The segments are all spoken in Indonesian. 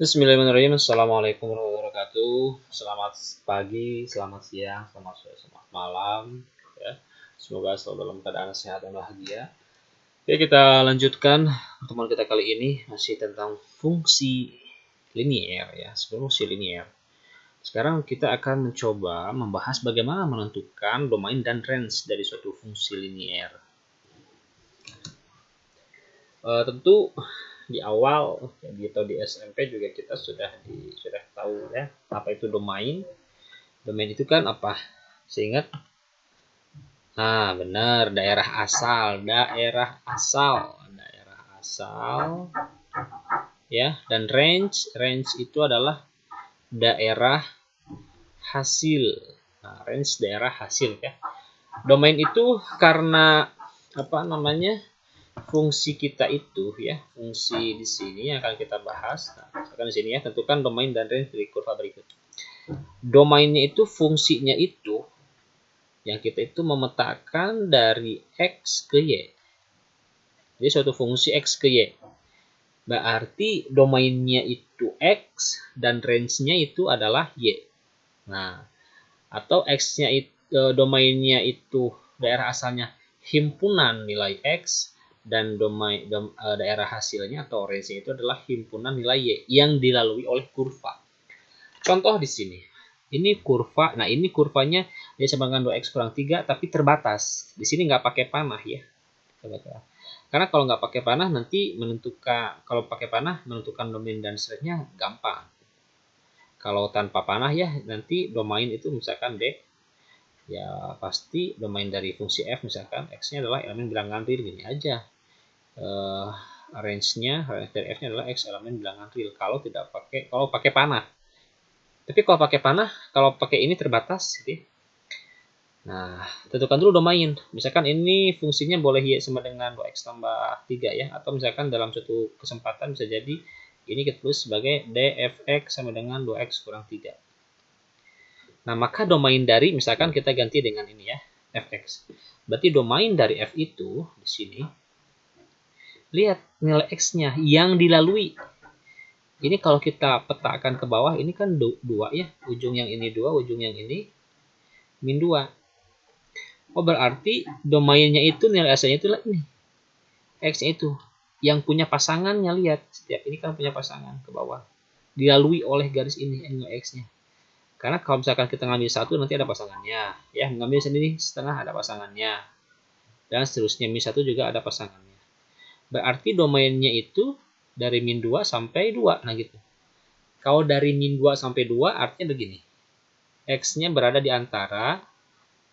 Bismillahirrahmanirrahim. Assalamualaikum warahmatullahi wabarakatuh. Selamat pagi, selamat siang, selamat sore, selamat malam. Ya, semoga selalu dalam keadaan sehat dan bahagia. Oke, kita lanjutkan pertemuan kita kali ini masih tentang fungsi linier ya, fungsi linier. Sekarang kita akan mencoba membahas bagaimana menentukan domain dan range dari suatu fungsi linier. Tentu di awal atau di SMP juga kita sudah tahu ya apa itu domain. Domain itu kan apa? Seingat? Nah, benar, daerah asal ya. Dan range itu adalah daerah hasil. Nah, range daerah hasil ya. Domain itu karena apa namanya? Fungsi kita itu ya, fungsi di sini yang akan kita bahas. Nah, misalkan di sini ya, tentukan domain dan range dari kurva berikut. Domainnya itu fungsinya itu yang kita itu memetakan dari X ke Y. Jadi suatu fungsi X ke Y. Berarti domainnya itu X dan range-nya itu adalah Y. Nah, atau X-nya itu domainnya itu daerah asalnya himpunan nilai X dan daerah hasilnya atau range-nya itu adalah himpunan nilai Y yang dilalui oleh kurva. Contoh di sini. Ini kurva. Nah, ini kurvanya dia sama dengan 2x kurang 3 tapi terbatas. Di sini nggak pakai panah ya. Karena kalau nggak pakai panah nanti menentukan domain dan range-nya gampang. Kalau tanpa panah ya nanti domain itu misalkan D ya pasti domain dari fungsi f misalkan x-nya adalah elemen bilangan real gini aja. Range-nya dari f-nya adalah x elemen bilangan real kalau pakai panah. Tapi kalau pakai ini terbatas gitu. Nah, tentukan dulu domain. Misalkan ini fungsinya boleh y sama dengan 2x tambah 3 ya. Atau misalkan dalam suatu kesempatan bisa jadi ini kita tulis sebagai dfx sama dengan 2x kurang 3. Nah, maka domain dari misalkan kita ganti dengan ini ya, fx. Berarti domain dari f itu di sini. Lihat nilai x-nya yang dilalui. Ini kalau kita petakan ke bawah, ini kan 2 ya. Ujung yang ini 2, ujung yang ini min 2. Oh, berarti domainnya itu nilai asalnya itu ini. X-nya itu. Yang punya pasangannya, lihat. Setiap ini kan punya pasangan ke bawah. Dilalui oleh garis ini, nilai X-nya. Karena kalau misalkan kita ngambil satu, nanti ada pasangannya. Ya, ngambil sendiri setengah ada pasangannya. Dan seterusnya, min 1 juga ada pasangannya. Berarti domainnya itu dari min 2 sampai 2. Nah, gitu. Kalau dari min 2 sampai 2, artinya begini. X-nya berada di antara,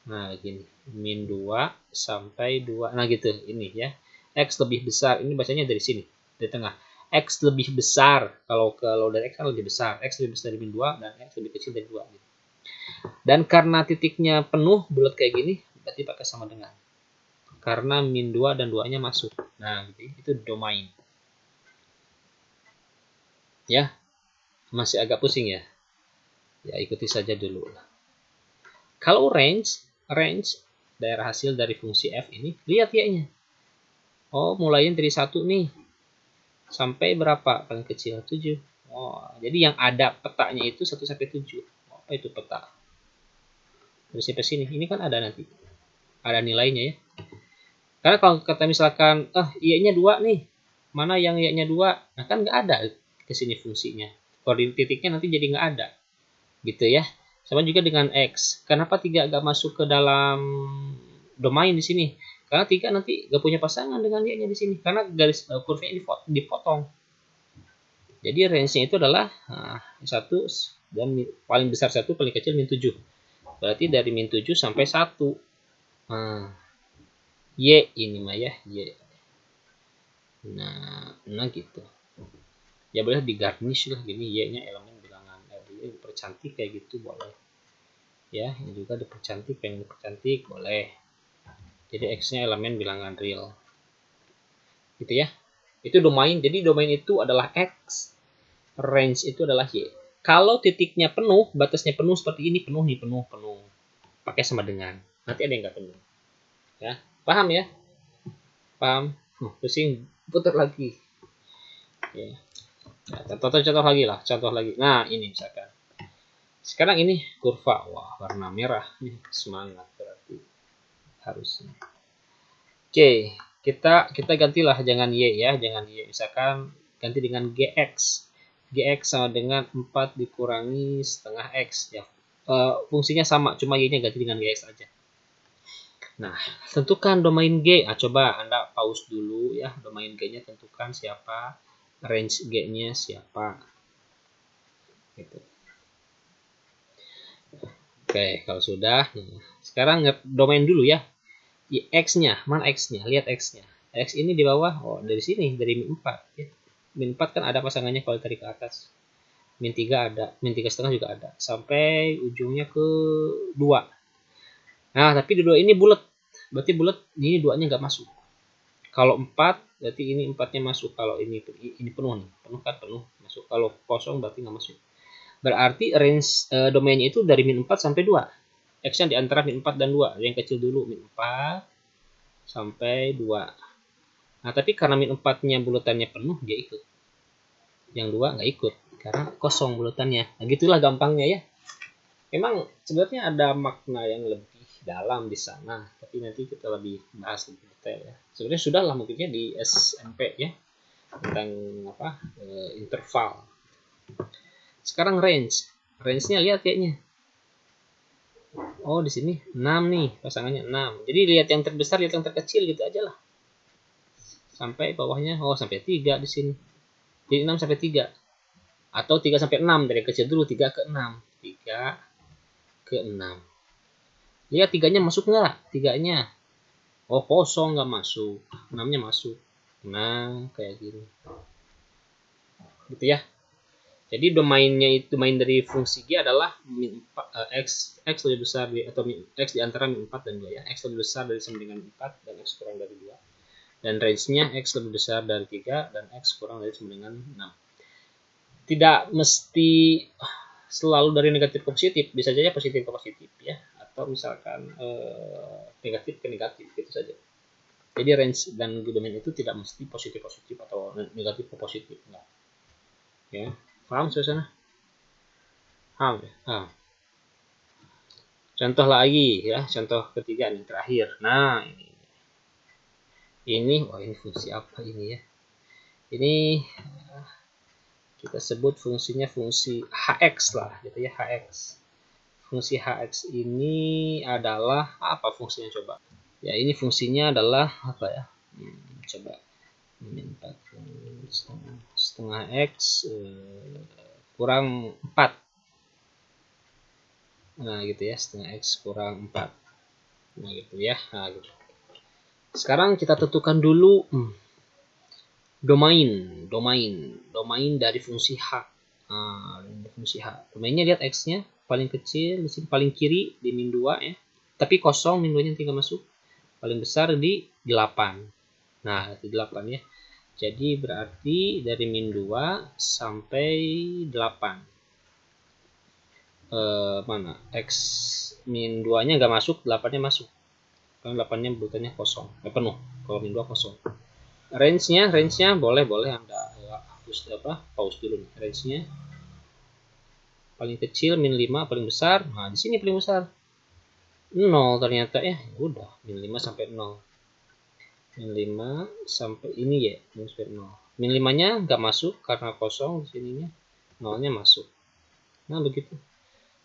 nah begini, min 2 sampai 2. Nah, gitu, ini ya. X lebih besar, ini bacanya dari sini, dari tengah. X lebih besar, kalau dari X kan lebih besar. X lebih besar dari min 2, dan X lebih kecil dari 2. Gitu. Dan karena titiknya penuh, bulat kayak gini, berarti pakai sama dengan. Karena min 2 dan 2-nya masuk. Nah, gitu, itu domain. Ya, masih agak pusing ya. Ya, ikuti saja dulu. Kalau range daerah hasil dari fungsi f ini, lihat y-nya. Oh, mulainya dari 1 nih. Sampai berapa? Paling kecil 7. Oh, jadi yang ada petanya itu 1 sampai 7. Apa itu peta? Dari sampai sini. Ini kan ada nanti. Ada nilainya ya. Karena kalau kata misalkan, y-nya 2 nih. Mana yang y-nya 2? Nah, kan nggak ada ke sini fungsinya. Koordinat titiknya nanti jadi nggak ada. Gitu ya. Sama juga dengan X. Kenapa 3 nggak masuk ke dalam domain di sini? Karena 3 nanti nggak punya pasangan dengan y-nya di sini. Karena garis kurvanya dipotong. Jadi range-nya itu adalah 1 dan paling besar 1, paling kecil min 7. Berarti dari min 7 sampai 1. Y ini mah ya, Y. Nah gitu. Ya boleh digarnish lah gini Y-nya elemen bilangan dipercantik kayak gitu boleh. Ya, ini juga dipercantik, pengen dipercantik boleh. Jadi X-nya elemen bilangan real. Gitu ya. Itu domain. Jadi domain itu adalah X. Range itu adalah Y. Kalau titiknya penuh, batasnya penuh seperti ini, penuh. Pakai sama dengan. Nanti ada yang nggak penuh. Ya, paham ya? Paham? Pusing, putar lagi. Ya. Nah, contoh lagi lah, contoh lagi. Nah, ini misalkan. Sekarang ini kurva, wah warna merah, semangat berarti harusnya. Oke, kita gantilah jangan y ya, jangan y. Misalkan ganti dengan gx. Gx sama dengan 4 dikurangi setengah x ya. Fungsinya sama, cuma y-nya ganti dengan gx aja. Nah, tentukan domain G. Nah, coba Anda pause dulu ya. Domain G-nya tentukan siapa, range G-nya siapa. Gitu. Oke, kalau sudah, sekarang domain dulu ya. X-nya, mana X-nya? Lihat X-nya. X ini di bawah, oh dari sini, dari min 4. Ya. Min 4 kan ada pasangannya kalau tarik ke atas. Min 3 ada, min 3,5 juga ada. Sampai ujungnya ke 2. Nah, tapi di 2 ini bulat. Berarti bulat, ini 2-nya nggak masuk. Kalau 4, berarti ini 4-nya masuk. Kalau ini penuh nih. Penuh kan penuh, masuk. Kalau kosong berarti nggak masuk. Berarti range domainnya itu dari min 4 sampai 2. X-nya di antara min 4 dan 2. Yang kecil dulu, min 4 sampai 2. Nah, tapi karena min 4-nya bulatannya penuh, dia ikut. Yang 2 nggak ikut, karena kosong bulatannya. Nah, gitulah gampangnya ya. Memang sebenarnya ada makna yang lebih dalam di sana, tapi nanti kita lebih bahas lebih detail ya. Sebenarnya sudah lah mungkinnya di SMP ya, tentang interval. Sekarang range. Range-nya lihat kayaknya. Oh, di sini 6 nih, pasangannya 6. Jadi lihat yang terbesar, lihat yang terkecil gitu aja lah. Sampai bawahnya, oh sampai 3 di sini. Jadi 6 sampai 3. Atau 3 sampai 6, dari kecil dulu 3 ke 6. 3 ke 6. Lihat 3-nya masuk nggak? 3-nya. Oh, kosong nggak masuk. 6-nya masuk. Nah, kayak gini. Gitu ya. Jadi domainnya itu, domain dari fungsi G adalah min 4, x lebih besar atau x di antara min 4 dan 2 ya. X lebih besar dari sama dengan 4 dan x kurang dari 2. Dan range-nya x lebih besar dari 3 dan x kurang dari sama dengan 6. Tidak mesti selalu dari negatif ke positif, bisa saja positif ke positif ya, atau misalkan negatif ke negatif gitu saja. Jadi range dan domain itu tidak mesti positif atau negatif ke positif, enggak. Ya, paham suasana? Paham ya? Nah. Contoh lagi ya, contoh ketiga nih terakhir. Nah, ini wah ini fungsi apa ini ya? Ini kita sebut fungsinya fungsi hx lah gitu ya, hx. Fungsi hx ini adalah apa fungsinya coba? Ya, ini fungsinya adalah apa ya? Coba min 4 setengah x kurang 4. Nah, gitu ya, setengah x kurang 4. Nah, gitu ya. Nah, gitu. Sekarang kita tentukan dulu domain dari fungsi h. Nah, fungsi h. Domainnya lihat x-nya paling kecil di sini, paling kiri di min 2 ya. Tapi kosong, min 2-nya tinggal masuk. Paling besar di 8. Nah, itu 8 ya. Jadi berarti dari min 2 sampai 8. Mana? X min 2-nya nggak masuk, 8-nya masuk. Karena 8-nya bulatannya kosong. Penuh. Kalau min 2 kosong. Range-nya boleh Anda hapus pause dulu nih. Range-nya paling kecil min 5, paling besar. Nah, di sini paling besar 0 ternyata ya. Udah, min 5 sampai 0. Min 5 sampai ini ya, min sampai 0. Min 5-nya nggak masuk karena kosong, di sininya 0-nya masuk. Nah, begitu.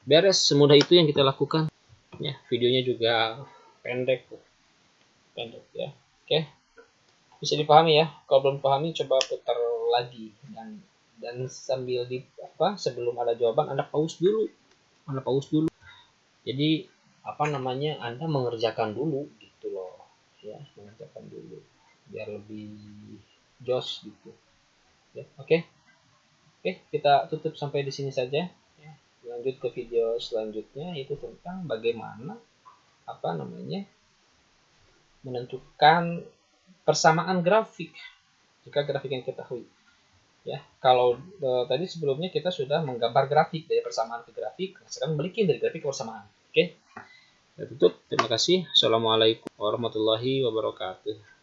Beres, semudah itu yang kita lakukan. Ya, videonya juga pendek ya. Oke. Bisa dipahami ya. Kalau belum pahami coba putar lagi dan sambil sebelum ada jawaban Anda pause dulu. Jadi Anda mengerjakan dulu gitu loh. Ya, mengerjakan dulu biar lebih jos gitu. Ya, oke. Oke, kita tutup sampai di sini saja. Ya, lanjut ke video selanjutnya, itu tentang bagaimana menentukan persamaan grafik jika grafik yang kita ketahui. Ya, kalau tadi sebelumnya kita sudah menggambar grafik dari persamaan ke grafik, sekarang balikin dari grafik ke persamaan. Oke. Kita tutup. Terima kasih. Assalamualaikum warahmatullahi wabarakatuh.